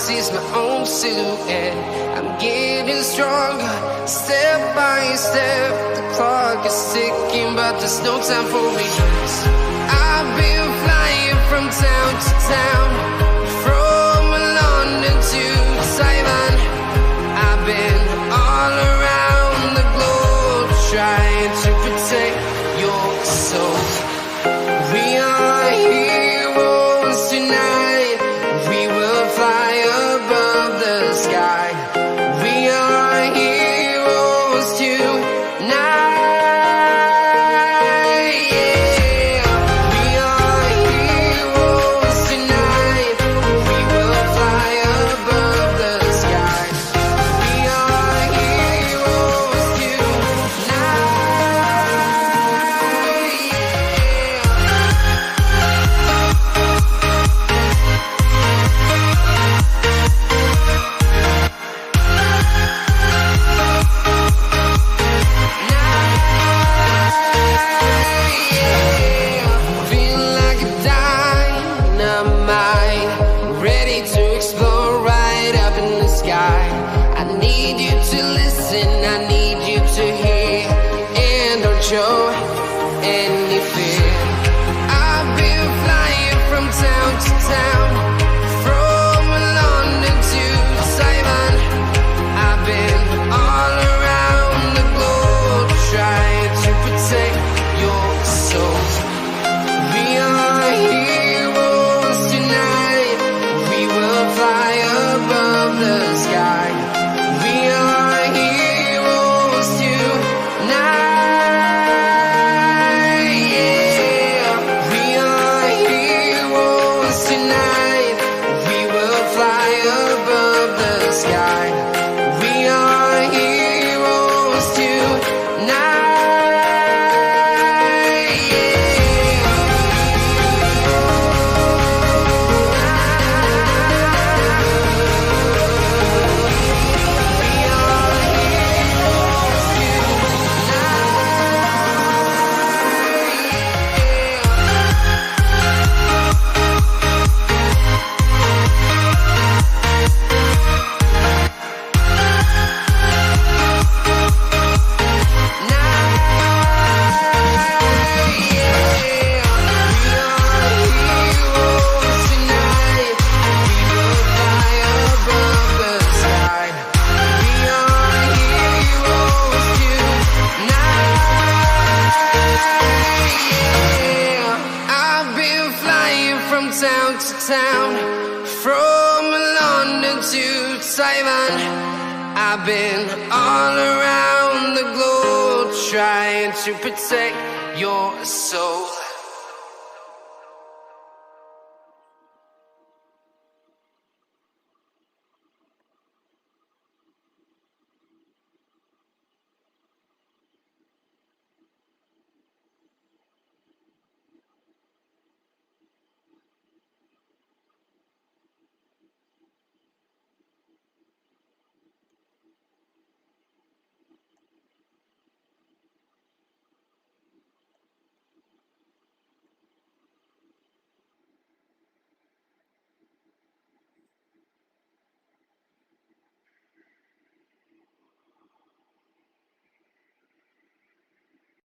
sees my own silhouette. I'm getting stronger, step by step. The clock is ticking, but there's no time for me. I've been flying from town to town, from London to Taiwan. I've been all around the globe, trying to protect your soul. We are heroes tonight. We will fly above the sky. We are heroes tonight. Yeah. We are heroes tonight. We will fly above the sky. We are heroes tonight. Feel like a dynamite, ready to explore right up in the sky. I need you to listen, I need you to hear, and don't show any fear. I've been flying from town to town, from London to Taiwan. I've been all around the globe, trying to protect your soul. We are heroes tonight. We will fly above the sky. We are heroes tonight. Yeah. We are heroes tonight. We will fly above the sky. We are heroes tonight. Town to town, from London to Taiwan. I've been all around the globe, trying to protect your soul.